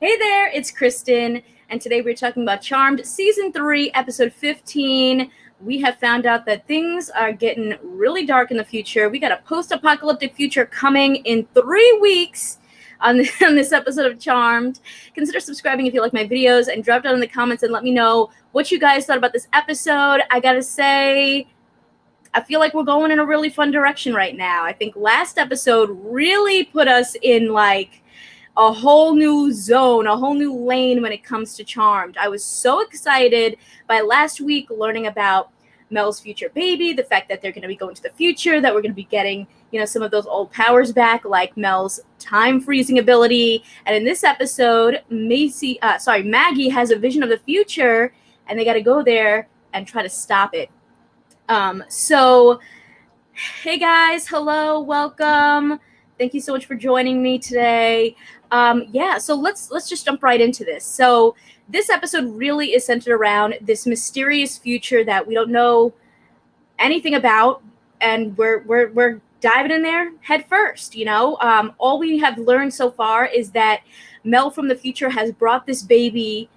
Hey there, it's Kristen, and today we're talking about Charmed Season 3, Episode 15. We have found out that things are getting really dark in the future. We got a post-apocalyptic future coming in 3 weeks on this episode of Charmed. Consider subscribing if you like my videos, and drop down in the comments and let me know what you guys thought about this episode. I gotta say, I feel like we're going in a really fun direction right now. I think last episode really put us in like a whole new zone, a whole new lane when it comes to Charmed. I was so excited by last week learning about Mel's future baby, the fact that they're going to be going to the future, that we're going to be getting, some of those old powers back, like Mel's time freezing ability. And in this episode, Maggie has a vision of the future, and they got to go there and try to stop it. So, hey guys, hello, welcome. Thank you so much for joining me today. So let's just jump right into this. So this episode really is centered around this mysterious future that we don't know anything about, and we're diving in there head first. All we have learned so far is that Mel from the future has brought this baby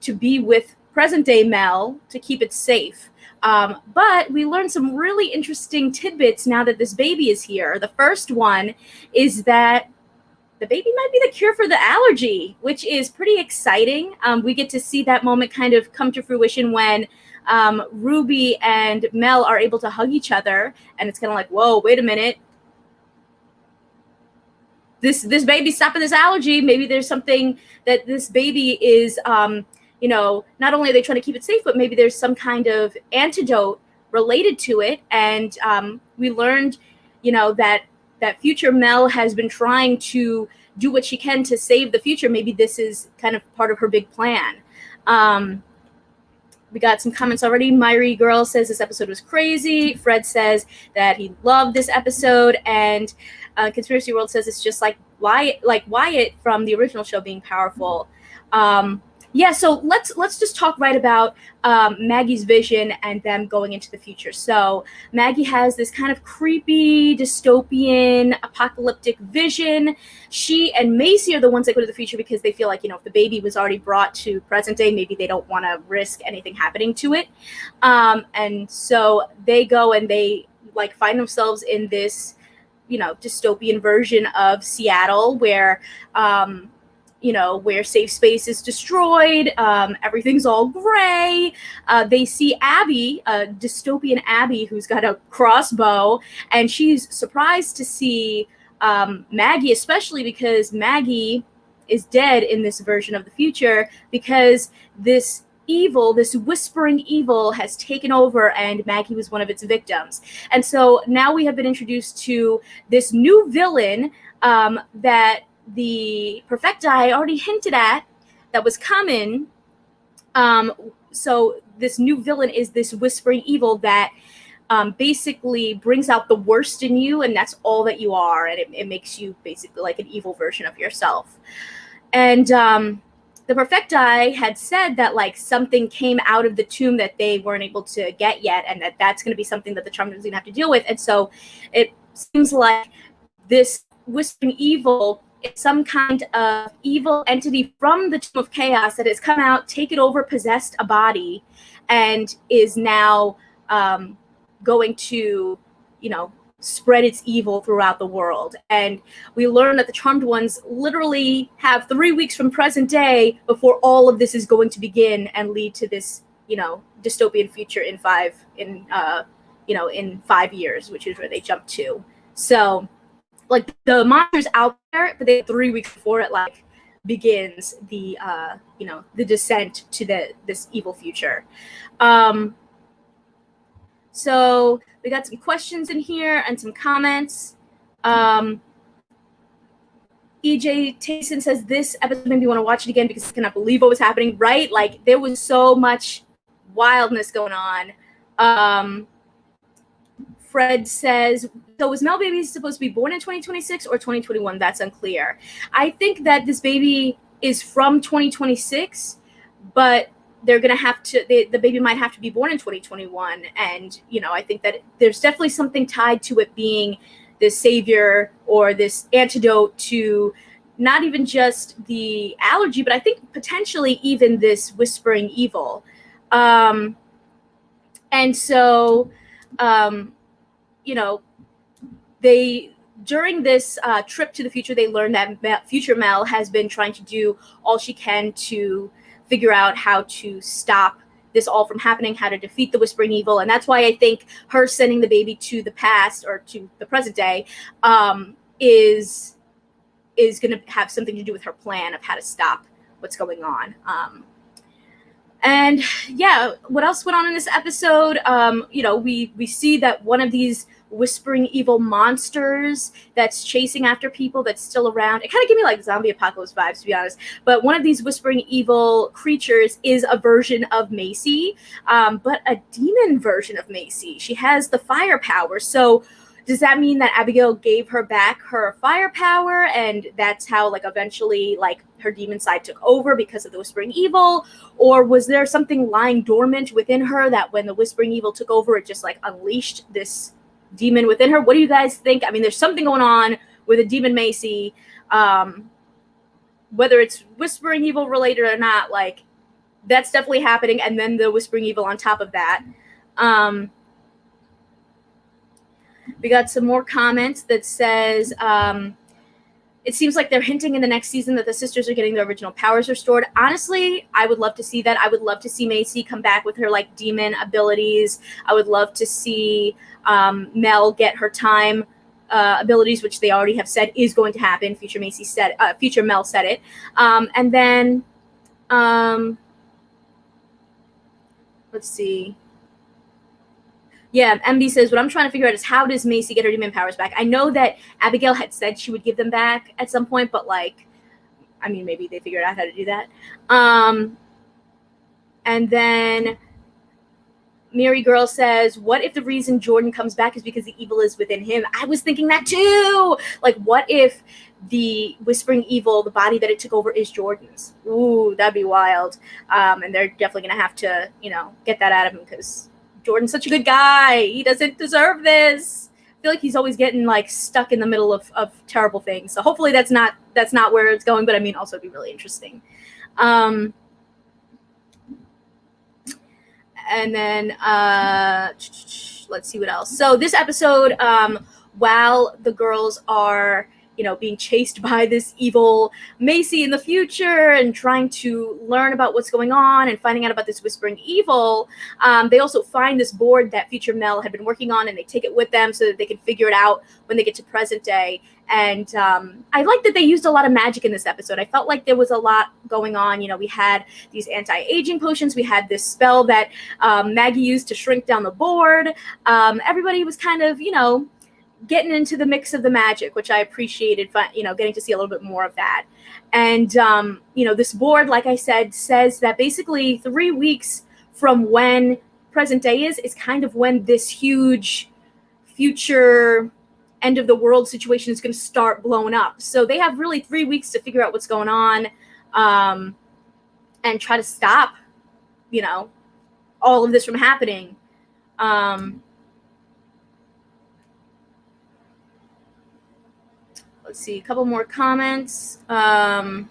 to be with present day Mel to keep it safe. But we learned some really interesting tidbits now that this baby is here. The first one is that the baby might be the cure for the allergy, which is pretty exciting. We get to see that moment kind of come to fruition when Ruby and Mel are able to hug each other, and it's kind of like, whoa, wait a minute. This baby's stopping this allergy. Maybe there's something that this baby is not only are they trying to keep it safe, but maybe there's some kind of antidote related to it. And we learned, that future Mel has been trying to do what she can to save the future. Maybe this is kind of part of her big plan. We got some comments already. Myri Girl says this episode was crazy. Fred says that he loved this episode. And Conspiracy World says it's just like Wyatt from the original show being powerful. So let's just talk right about Maggie's vision and them going into the future. So Maggie has this kind of creepy, dystopian, apocalyptic vision. She and Macy are the ones that go to the future because they feel like, if the baby was already brought to present day, maybe they don't want to risk anything happening to it. And so they go and they find themselves in this, dystopian version of Seattle where where safe space is destroyed, everything's all gray. They see Abby, dystopian Abby, who's got a crossbow, and she's surprised to see Maggie, especially because Maggie is dead in this version of the future because this evil, this whispering evil has taken over, and Maggie was one of its victims. And so now we have been introduced to this new villain that the Perfecti already hinted at that was coming. So this new villain is this whispering evil that basically brings out the worst in you, and that's all that you are, and it makes you basically like an evil version of yourself. And the Perfecti had said that something came out of the tomb that they weren't able to get yet, and that's going to be something that the Charmed is going to have to deal with. And so it seems like this whispering evil, it's some kind of evil entity from the Tomb of Chaos that has come out, taken over, possessed a body, and is now going to, spread its evil throughout the world. And we learn that the Charmed Ones literally have 3 weeks from present day before all of this is going to begin and lead to this, dystopian future in 5 years, which is where they jump to. So the monster's out there, but they have 3 weeks before it begins the the descent to this evil future. So we got some questions in here and some comments. EJ Tayson says this episode made me want to watch it again because I cannot believe what was happening. Right, there was so much wildness going on. Fred says, so was Mel baby supposed to be born in 2026 or 2021? That's unclear. I think that this baby is from 2026, but they're going to have to, the baby might have to be born in 2021. And, I think that there's definitely something tied to it being this savior or this antidote to, not even just the allergy, but I think potentially even this whispering evil. And so, you know, they, during this trip to the future, they learned that future Mel has been trying to do all she can to figure out how to stop this all from happening, how to defeat the whispering evil. And that's why I think her sending the baby to the past or to the present day is going to have something to do with her plan of how to stop what's going on. And yeah, what else went on in this episode? You know, we see that one of these whispering evil monsters that's chasing after people that's still around. It kind of gave me like zombie apocalypse vibes, to be honest. But one of these whispering evil creatures is a version of Macy, but a demon version of Macy. She has the fire power. So does that mean that Abigail gave her back her firepower, and that's how like eventually like her demon side took over because of the whispering evil? Or was there something lying dormant within her that when the whispering evil took over, it just like unleashed this demon within her? What do you guys think? I mean, there's something going on with a demon Macy, whether it's whispering evil related or not, like that's definitely happening. And then the whispering evil on top of that. We got some more comments that says, it seems like they're hinting in the next season that the sisters are getting their original powers restored. Honestly, I would love to see that. I would love to see Macy come back with her like demon abilities. I would love to see Mel get her time abilities, which they already have said is going to happen. Future Mel said it. And then let's see. Yeah, MB says, what I'm trying to figure out is how does Macy get her demon powers back? I know that Abigail had said she would give them back at some point, but like, I mean, maybe they figured out how to do that. And then Mary Girl says, what if the reason Jordan comes back is because the evil is within him? I was thinking that too. Like, what if the whispering evil, the body that it took over, is Jordan's? Ooh, that'd be wild. And they're definitely going to have to, you know, get that out of him because Jordan's such a good guy. He doesn't deserve this. I feel like he's always getting like stuck in the middle of terrible things. So hopefully that's not where it's going. But I mean, also it'd be really interesting. And then let's see what else. So this episode, while the girls are, you know, being chased by this evil Macy in the future and trying to learn about what's going on and finding out about this whispering evil, they also find this board that future Mel had been working on, and they take it with them so that they can figure it out when they get to present day. And I like that they used a lot of magic in this episode. I felt like there was a lot going on. You know, we had these anti-aging potions. We had this spell that Maggie used to shrink down the board. Everybody was kind of, you know, getting into the mix of the magic, which I appreciated, you know, getting to see a little bit more of that. And, you know, this board, like I said, says that basically 3 weeks from when present day is kind of when this huge future end of the world situation is going to start blowing up. So they have really 3 weeks to figure out what's going on and try to stop, you know, all of this from happening. Let's see, a couple more comments. Call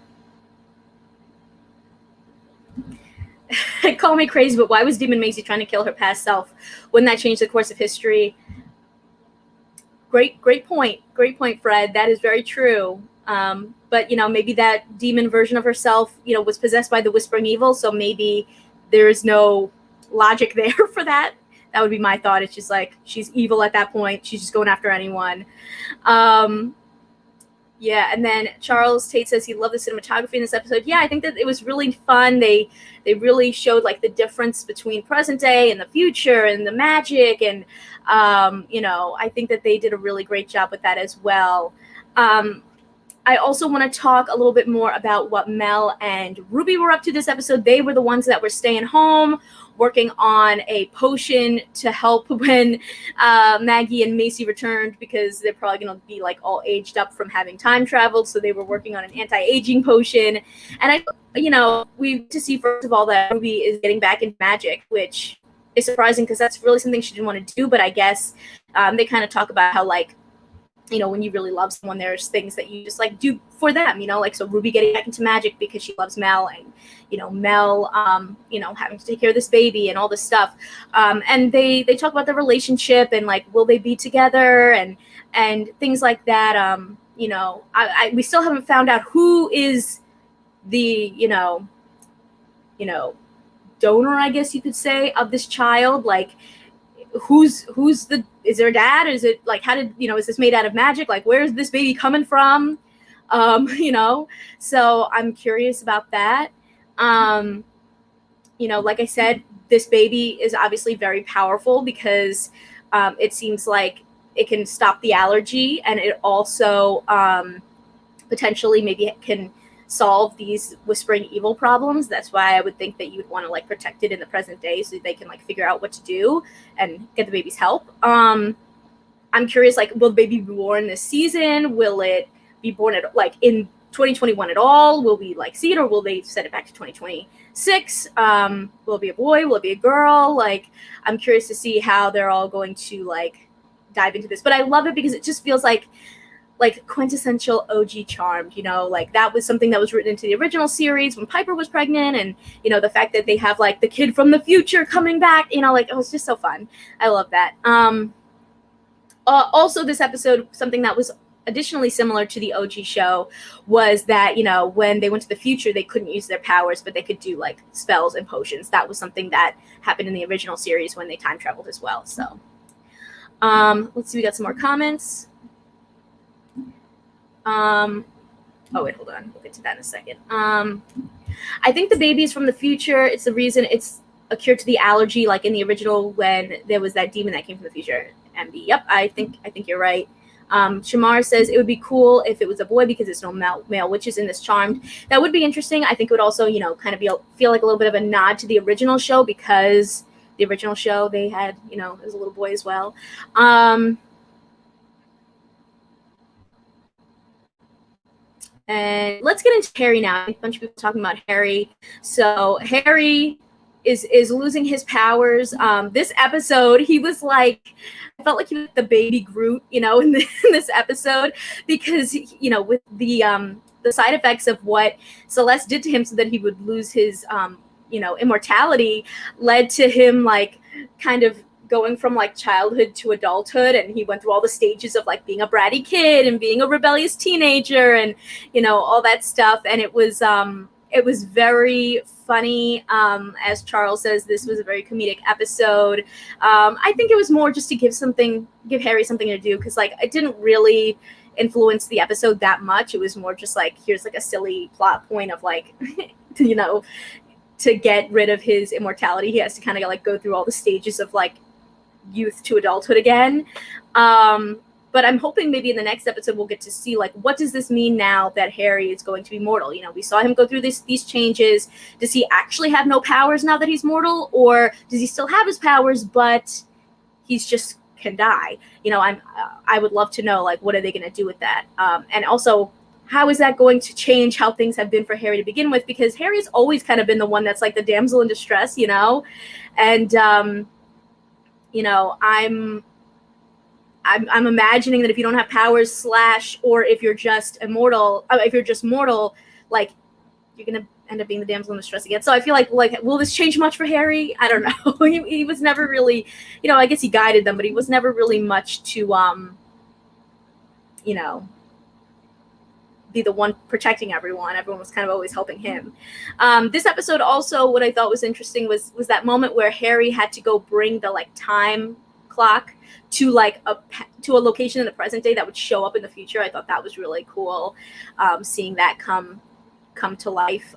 me crazy, but why was Demon Macy trying to kill her past self? Wouldn't that change the course of history? Great point. Great point, Fred. That is very true. But, you know, maybe that demon version of herself, you know, was possessed by the whispering evil. So maybe there is no logic there for that. That would be my thought. It's just like she's evil at that point. She's just going after anyone. Yeah, and then Charles Tate says he loved the cinematography in this episode. Yeah, I think that it was really fun. They really showed like the difference between present day and the future and the magic, and you know, I think that they did a really great job with that as well. I also want to talk a little bit more about what Mel and Ruby were up to this episode. They were the ones that were staying home, working on a potion to help when Maggie and Macy returned, because they're probably going to be like all aged up from having time traveled. So they were working on an anti-aging potion. And you know, we to see first of all that Ruby is getting back into magic, which is surprising because that's really something she didn't want to do. But I guess they kind of talk about how like you know, when you really love someone, there's things that you just like do for them, you know, like, so Ruby getting back into magic because she loves Mel, and, you know, Mel, you know, having to take care of this baby and all this stuff. And they talk about their relationship and like, will they be together, and things like that. You know, we still haven't found out who is the, you know, donor, I guess you could say, of this child. Like, who's the, is there a dad? Is it like, how did, you know, is this made out of magic? Like, where's this baby coming from? You know, so I'm curious about that. You know, like I said, this baby is obviously very powerful because it seems like it can stop the allergy, and it also potentially maybe can solve these whispering evil problems. That's why I would think that you would want to like protect it in the present day so they can like figure out what to do and get the baby's help. I'm curious, like, will the baby be born this season? Will it be born at like in 2021 at all? Will we like see it, or will they set it back to 2026? Will it be a boy? Will it be a girl? Like, I'm curious to see how they're all going to like dive into this. But I love it because it just feels like quintessential OG Charmed, you know, like that was something that was written into the original series when Piper was pregnant, and, you know, the fact that they have like the kid from the future coming back, you know, like, it was just so fun. I love that. Also, this episode, something that was additionally similar to the OG show was that, you know, when they went to the future, they couldn't use their powers, but they could do like spells and potions. That was something that happened in the original series when they time traveled as well. So let's see, we got some more comments. Oh wait, hold on, we'll get to that in a second. I think the baby is from the future. It's the reason it's a cure to the allergy, like in the original when there was that demon that came from the future. MB, yep, I think you're right. Shamar says it would be cool if it was a boy because there's no male witches in this Charmed. That would be interesting. I think it would also, you know, kind of feel like a little bit of a nod to the original show, because the original show they had, you know, there's a little boy as well. And let's get into Harry now. A bunch of people talking about Harry. So Harry is losing his powers. This episode, he was like, I felt like he was the baby Groot, you know, in this episode, because, you know, with the side effects of what Celeste did to him so that he would lose his, you know, immortality, led to him like kind of going from like childhood to adulthood, and he went through all the stages of like being a bratty kid and being a rebellious teenager and, you know, all that stuff. And it was very funny. As Charles says, this was a very comedic episode. I think it was more just to give Harry something to do, because like it didn't really influence the episode that much. It was more just like, here's like a silly plot point of like, you know, to get rid of his immortality, he has to kind of like go through all the stages of like youth to adulthood again. But I'm hoping maybe in the next episode we'll get to see like, what does this mean now that Harry is going to be mortal? You know, we saw him go through these changes. Does he actually have no powers now that he's mortal, or does he still have his powers but he's just can die? You know, I would love to know, like, what are they going to do with that? And also, how is that going to change how things have been for Harry to begin with? Because Harry's always kind of been the one that's like the damsel in distress, you know? And, you know, I'm imagining that if you don't have powers or if you're just immortal, if you're just mortal, like, you're going to end up being the damsel in distress again. So I feel like, will this change much for Harry? I don't know. he was never really, you know, I guess he guided them, but he was never really much to, you know, be the one protecting everyone. Everyone was kind of always helping him. This episode also, what I thought was interesting was that moment where Harry had to go bring the like time clock to like a location in the present day that would show up in the future. I thought that was really cool, seeing that come to life.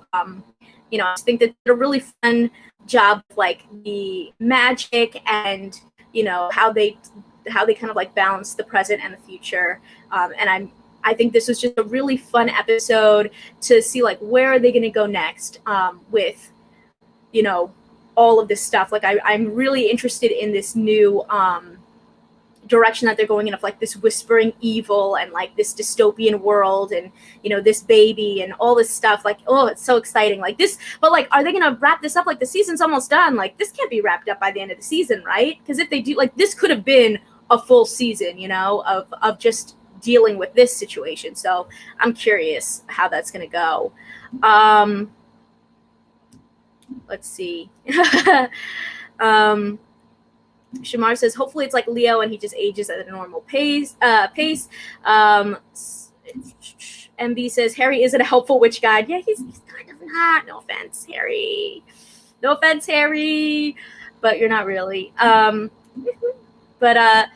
You know, I just think that did a really fun job of like the magic and, you know, how they kind of like balance the present and the future. And I think this was just a really fun episode to see like, where are they going to go next with, you know, all of this stuff. Like I'm really interested in this new direction that they're going in, of like this whispering evil and like this dystopian world and, you know, this baby and all this stuff. Like, oh, it's so exciting. Like this, but like, are they going to wrap this up? Like the season's almost done. Like this can't be wrapped up by the end of the season, right? Because if they do, like, this could have been a full season, you know, of just dealing with this situation. So I'm curious how that's going to go. Let's see. Shamar says, hopefully it's like Leo and he just ages at a normal pace. MB says, Harry isn't a helpful witch guide. Yeah, he's kind of not. No offense, Harry. No offense, Harry. But you're not really. But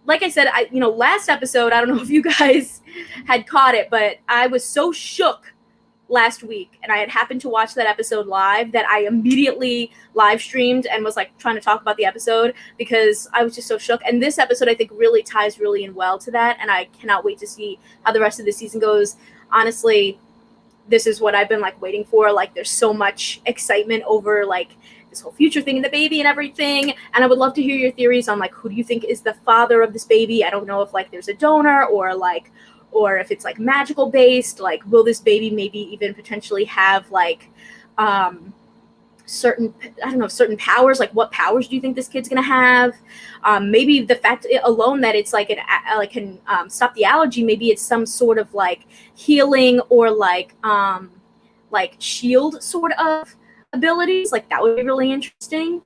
like I said, last episode, I don't know if you guys had caught it, but I was so shook last week, and I had happened to watch that episode live, that I immediately live streamed and was like trying to talk about the episode because I was just so shook. And this episode, I think, really ties really in well to that, and I cannot wait to see how the rest of the season goes. Honestly, this is what I've been like waiting for. Like, there's so much excitement over like this whole future thing and the baby and everything, and I would love to hear your theories on like who do you think is the father of this baby. I don't know if like there's a donor or if it's like magical based. Like, will this baby maybe even potentially have like certain powers? Like, what powers do you think this kid's gonna have? Maybe the fact alone that it's like can stop the allergy. Maybe it's some sort of like healing or like shield sort of abilities. Like, that would be really interesting.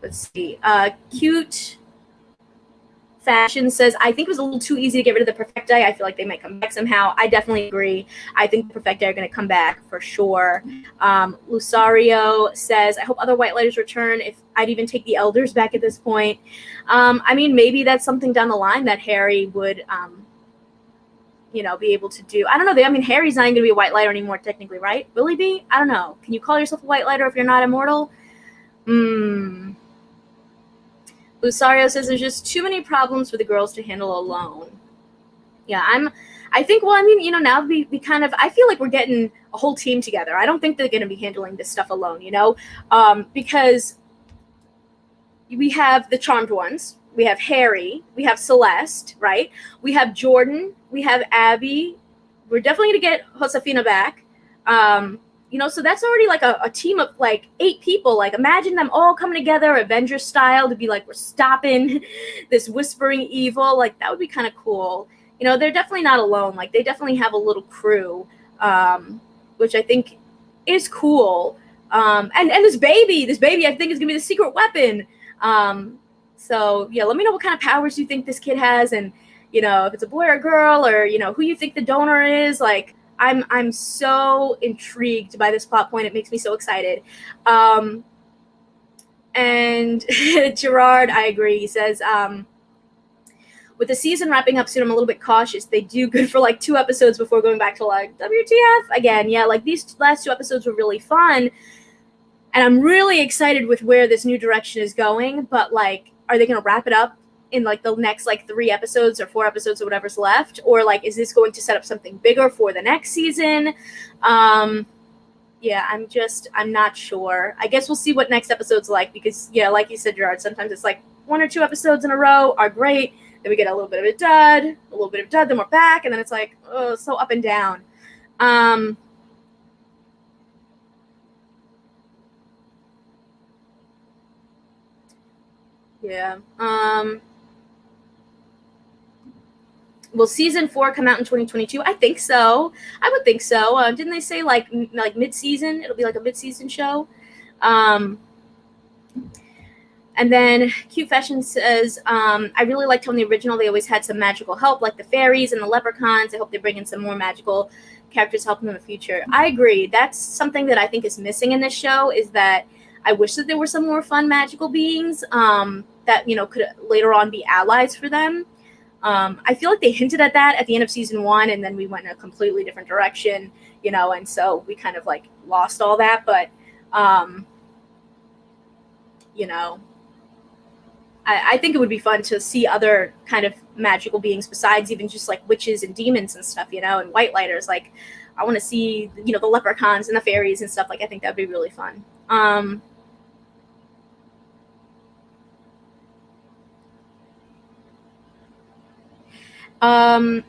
Let's see. Cute Fashion says, I think it was a little too easy to get rid of the Perfecti. I feel like they might come back somehow. I definitely agree. I think the Perfecti are going to come back for sure. Lusario says, I hope other whitelighters return. If I'd even take the elders back at this point. I mean, maybe that's something down the line that Harry would, be able to do. I don't know. Harry's not even going to be a whitelighter anymore, technically, right? Will he be? I don't know. Can you call yourself a whitelighter if you're not immortal? Lusario says there's just too many problems for the girls to handle alone. Yeah, I think, now we kind of, I feel like we're getting a whole team together. I don't think they're going to be handling this stuff alone, because we have the charmed ones. We have Harry. We have Celeste, right? We have Jordan. We have Abby. We're definitely going to get Josefina back. So that's already like a team of like 8 people. Like, imagine them all coming together, Avengers style, to be like, we're stopping this whispering evil. Like, that would be kind of cool. They're definitely not alone. Like, they definitely have a little crew, which I think is cool. And this baby, I think is gonna be the secret weapon. So yeah, let me know what kind of powers you think this kid has, and if it's a boy or a girl, or who you think the donor is. Like, I'm so intrigued by this plot point. It makes me so excited. And Gerard, I agree. He says, with the season wrapping up soon, I'm a little bit cautious. They do good for like 2 episodes before going back to like WTF again. Yeah, like these last 2 episodes were really fun. And I'm really excited with where this new direction is going. But like, are they going to wrap it up in like the next like 3 episodes or 4 episodes or whatever's left? Or like, is this going to set up something bigger for the next season? Yeah, I'm not sure. I guess we'll see what next episode's like, because yeah, like you said, Gerard, sometimes it's like 1 or 2 episodes in a row are great. Then we get a little bit of a dud, then we're back, and then it's like, oh, so up and down. Yeah. Will season 4 come out in 2022? I think so. I would think so. Didn't they say like mid-season? It'll be like a mid-season show. And then Cute Fashion says, I really liked how in the original they always had some magical help, like the fairies and the leprechauns. I hope they bring in some more magical characters helping in the future. I agree. That's something that I think is missing in this show, is that I wish that there were some more fun magical beings that, could later on be allies for them. I feel like they hinted at that at the end of season 1, and then we went in a completely different direction, and so we kind of like lost all that. But, I think it would be fun to see other kind of magical beings besides even just like witches and demons and stuff, and whitelighters. Like, I want to see, the leprechauns and the fairies and stuff. Like, I think that'd be really fun.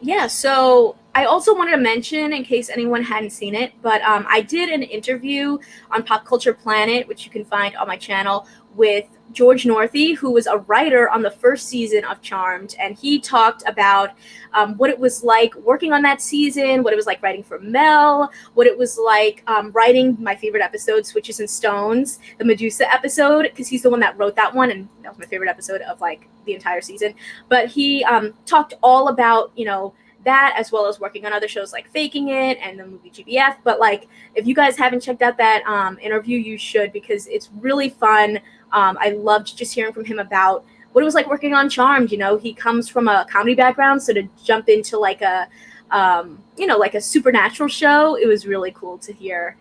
Yeah, so I also wanted to mention, in case anyone hadn't seen it, but I did an interview on Pop Culture Planet, which you can find on my channel, with George Northey, who was a writer on the first season of Charmed, and he talked about what it was like working on that season, what it was like writing for Mel, what it was like writing my favorite episode, Switches and Stones, the Medusa episode, because he's the one that wrote that one, and that was my favorite episode of like the entire season. But he talked all about, you know, that, as well as working on other shows like Faking It and the movie GBF. But like, if you guys haven't checked out that interview, you should, because it's really fun. I loved just hearing from him about what it was like working on Charmed. You know, he comes from a comedy background, so to jump into like a you know, like a supernatural show, it was really cool to hear.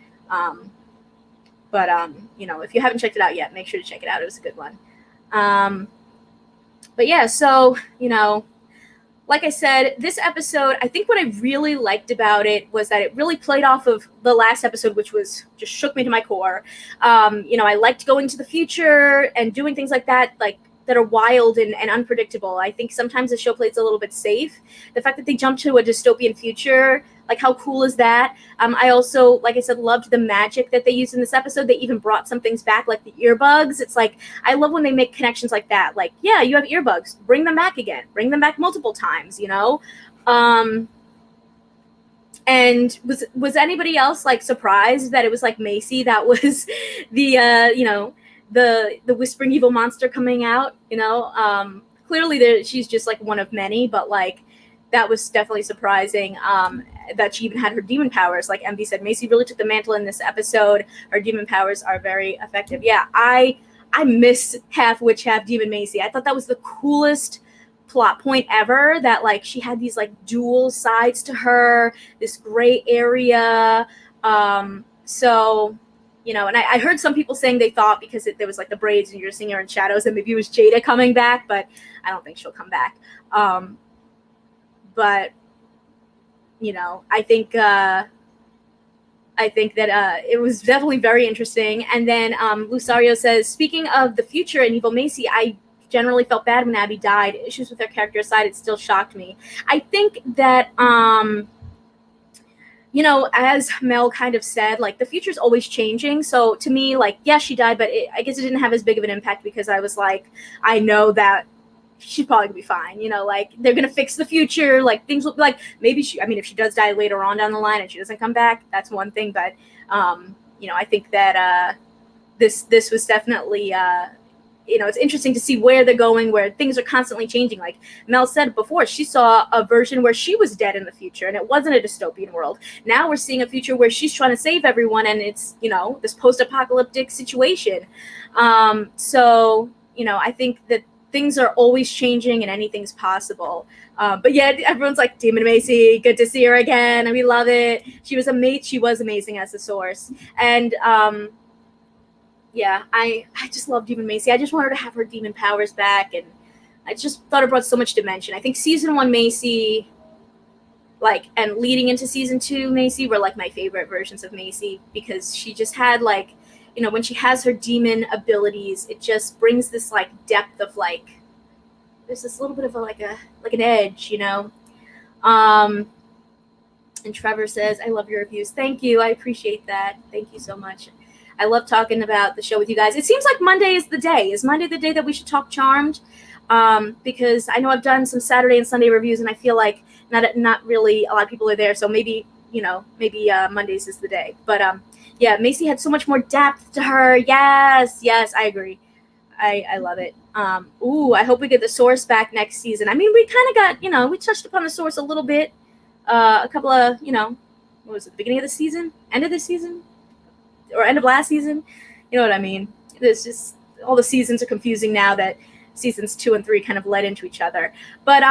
But you know, if you haven't checked it out yet, make sure to check it out. It was a good one. But yeah, so, you know, like I said, this episode, I think what I really liked about it was that it really played off of the last episode, which was just shook me to my core. You know, I liked going to the future and doing things like that, like that are wild and unpredictable. I think sometimes the show plays a little bit safe. The fact that they jumped to a dystopian future, like how cool is that? I also, like I said, loved the magic that they used in this episode. They even brought some things back, like the earbuds. It's like, I love when they make connections like that. Like, yeah, you have earbuds, bring them back again, bring them back multiple times, you know? And was anybody else like surprised that it was like Macy that was the, you know, the whispering evil monster coming out, you know? Clearly she's just like one of many, but like, that was definitely surprising, that she even had her demon powers. Like MV said, Macy really took the mantle in this episode. Her demon powers are very effective. Yeah, I miss half witch, half demon Macy. I thought that was the coolest plot point ever, that like she had these like dual sides to her, this gray area. So, you know, and I heard some people saying they thought because there was like the braids and you're seeing her in shadows, and maybe it was Jada coming back, but I don't think she'll come back. But, you know, I think that it was definitely very interesting. And then Lucario says, speaking of the future and evil Macy, I generally felt bad when Abby died. Issues with her character aside, it still shocked me. I think that, you know, as Mel kind of said, like, the future's always changing. So to me, like, yeah, she died, but I guess it didn't have as big of an impact because I was like, I know that she's probably gonna be fine, you know, like they're gonna fix the future, like things will, like maybe she, I mean, if she does die later on down the line and she doesn't come back, that's one thing, but you know, I think that this was definitely you know, it's interesting to see where they're going, where things are constantly changing. Like Mel said before, she saw a version where she was dead in the future and it wasn't a dystopian world. Now we're seeing a future where she's trying to save everyone and it's, you know, this post-apocalyptic situation. So, you know, I think that things are always changing and anything's possible. But yeah, everyone's like, Demon Macy, good to see her again. And we love it. She was amazing as a source. And yeah, I just love Demon Macy. I just want her to have her demon powers back. And I just thought it brought so much dimension. I think season 1 Macy, like, and leading into season 2 Macy were like my favorite versions of Macy, because she just had like, you know, when she has her demon abilities, it just brings this like depth of like, there's this little bit of like an edge, you know. And Trevor says, I love your reviews. Thank you. I appreciate that. Thank you so much. I love talking about the show with you guys. It seems like Monday is the day. Is Monday the day that we should talk Charmed? Because I know I've done some Saturday and Sunday reviews, and I feel like not really a lot of people are there. So maybe, you know, maybe Mondays is the day. But yeah, Macy had so much more depth to her. Yes, I agree. I love it. Ooh, I hope we get the source back next season. I mean, we kind of got, you know, we touched upon the source a little bit. A couple of, you know, what was it, the beginning of the season? End of this season? Or end of last season? You know what I mean? There's just, all the seasons are confusing now that seasons 2 and 3 kind of led into each other. But,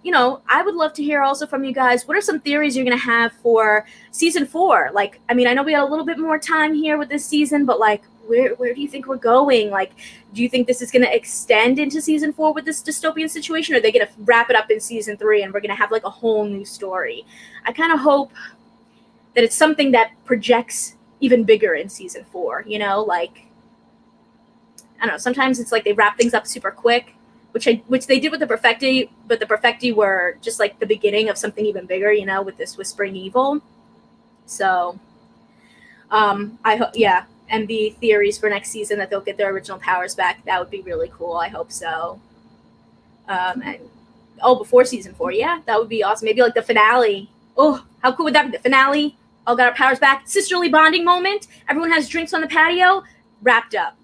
you know, I would love to hear also from you guys, what are some theories you're going to have for season 4? Like, I mean, I know we got a little bit more time here with this season, but like, where do you think we're going? Like, do you think this is going to extend into season 4 with this dystopian situation? Or are they going to wrap it up in season 3 and we're going to have like a whole new story? I kind of hope that it's something that projects even bigger in season 4, you know, like, I don't know, sometimes it's like they wrap things up super quick, which they did with the Perfecti, but the Perfecti were just like the beginning of something even bigger, you know, with this whispering evil. So, I hope, yeah, MB theories for next season that they'll get their original powers back. That would be really cool. I hope so. And before season 4, yeah, that would be awesome. Maybe like the finale. Oh, how cool would that be? The finale. All got our powers back. Sisterly bonding moment. Everyone has drinks on the patio. Wrapped up.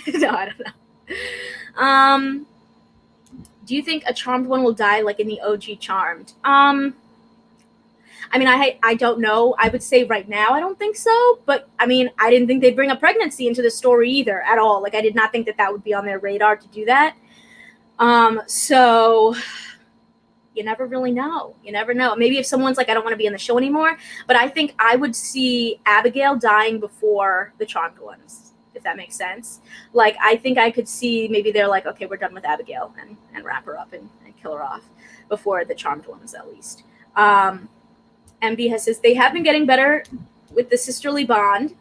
No, I don't know. Do you think a charmed one will die like in the OG Charmed? I mean, I don't know. I would say right now I don't think so. But, I mean, I didn't think they'd bring a pregnancy into the story either at all. Like, I did not think that would be on their radar to do that. So you never really know. You never know. Maybe if someone's like, I don't want to be in the show anymore. But I think I would see Abigail dying before the charmed ones, if that makes sense. Like, I think I could see maybe they're like, okay, we're done with Abigail and wrap her up and kill her off before the charmed ones, at least. MB has says they have been getting better with the sisterly bond.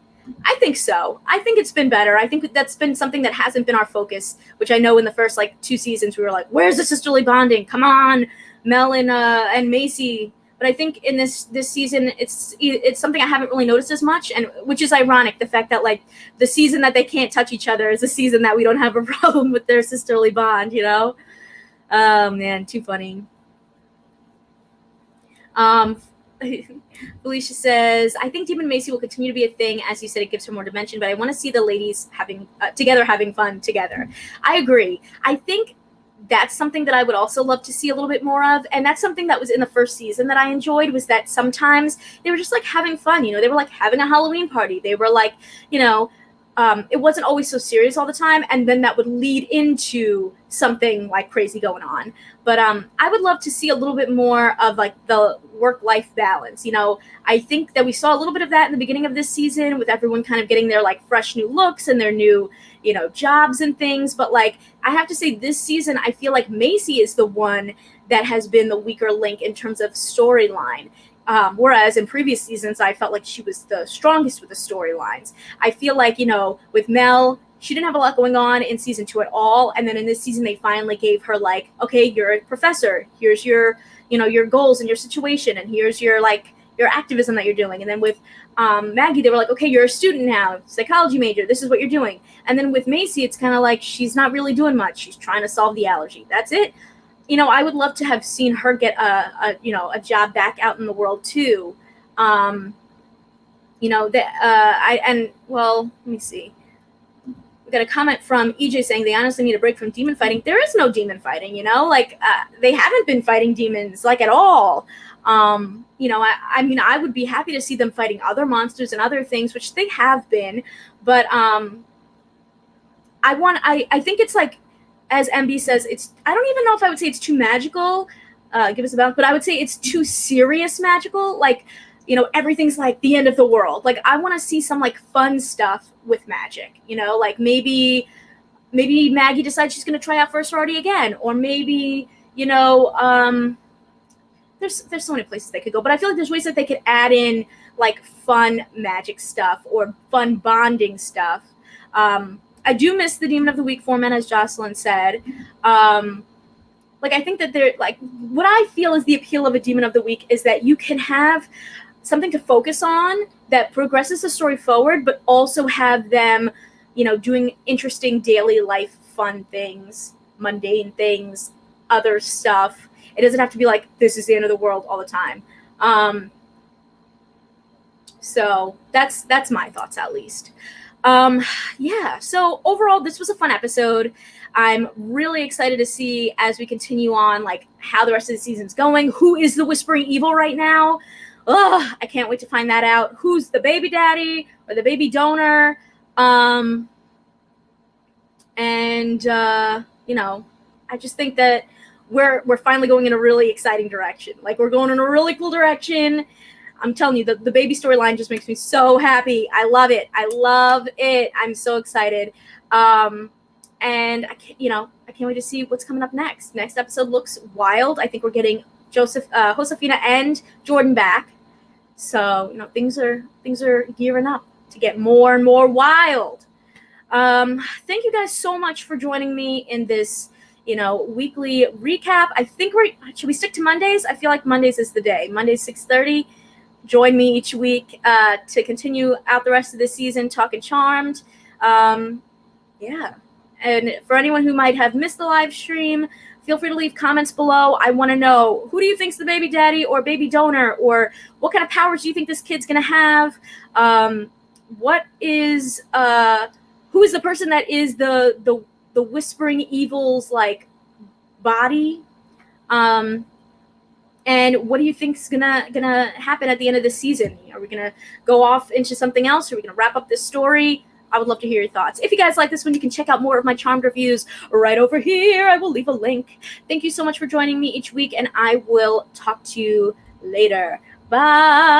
I think so. I think it's been better. I think that's been something that hasn't been our focus, which I know in the first like 2 seasons we were like, where's the sisterly bonding? Come on, Mel and Macy. But I think in this season, it's something I haven't really noticed as much, and which is ironic. The fact that like the season that they can't touch each other is a season that we don't have a problem with their sisterly bond. You know, man, too funny. Felicia says, I think Demon Macy will continue to be a thing. As you said, it gives her more dimension, but I want to see the ladies having fun together. I agree. I think that's something that I would also love to see a little bit more of. And that's something that was in the first season that I enjoyed, was that sometimes they were just like having fun. You know, they were like having a Halloween party. They were like, you know, it wasn't always so serious all the time. And then that would lead into something like crazy going on. But I would love to see a little bit more of like the work-life balance. You know, I think that we saw a little bit of that in the beginning of this season with everyone kind of getting their like fresh new looks and their new, you know, jobs and things. But like, I have to say this season, I feel like Macy is the one that has been the weaker link in terms of storyline. Whereas in previous seasons, I felt like she was the strongest with the storylines. I feel like, you know, with Mel, she didn't have a lot going on in season 2 at all. And then in this season, they finally gave her like, okay, you're a professor. Here's your, you know, your goals and your situation. And here's your, like, your activism that you're doing. And then with Maggie, they were like, okay, you're a student now, psychology major. This is what you're doing. And then with Macy, it's kind of like she's not really doing much. She's trying to solve the allergy. That's it. You know, I would love to have seen her get a job back out in the world too. You know, let me see. We got a comment from EJ saying they honestly need a break from demon fighting. There is no demon fighting, you know, like they haven't been fighting demons like at all. You know, I mean, I would be happy to see them fighting other monsters and other things, which they have been. But I think it's like, as MB says, I don't even know if I would say it's too magical. Give us a balance, but I would say it's too serious magical. Like, you know, everything's like the end of the world. Like, I want to see some like fun stuff with magic. You know, like maybe Maggie decides she's going to try out for a sorority again, or maybe, you know, there's so many places they could go. But I feel like there's ways that they could add in like fun magic stuff or fun bonding stuff. I do miss the Demon of the Week format, as Jocelyn said. Like, I think that they're like, what I feel is the appeal of a Demon of the Week is that you can have something to focus on that progresses the story forward, but also have them, you know, doing interesting daily life, fun things, mundane things, other stuff. It doesn't have to be like, this is the end of the world all the time. So that's my thoughts, at least. Yeah, so overall, this was a fun episode. I'm really excited to see as we continue on, like, how the rest of the season's going. Who is the Whispering Evil right now? Ugh, I can't wait to find that out. Who's the baby daddy or the baby donor? You know, I just think that we're finally going in a really exciting direction. Like, we're going in a really cool direction. I'm telling you, the baby storyline just makes me so happy. I love it. I'm so excited. And I can't wait to see what's coming up next. Next episode looks wild. I think we're getting Josefina and Jordan back. So, you know, things are gearing up to get more and more wild. Thank you guys so much for joining me in this, weekly recap. I think should we stick to Mondays? I feel like Mondays is the day. Mondays 6:30. Join me each week to continue out the rest of the season talking Charmed. Yeah. And for anyone who might have missed the live stream, feel free to leave comments below. I want to know, who do you think's the baby daddy or baby donor, or what kind of powers do you think this kid's gonna have? What is who is the person that is the whispering evil's like body? And what do you think's gonna happen at the end of the season? Are we gonna go off into something else? Are we gonna wrap up this story? I would love to hear your thoughts. If you guys like this one, you can check out more of my Charmed reviews right over here. I will leave a link. Thank you so much for joining me each week, and I will talk to you later. Bye.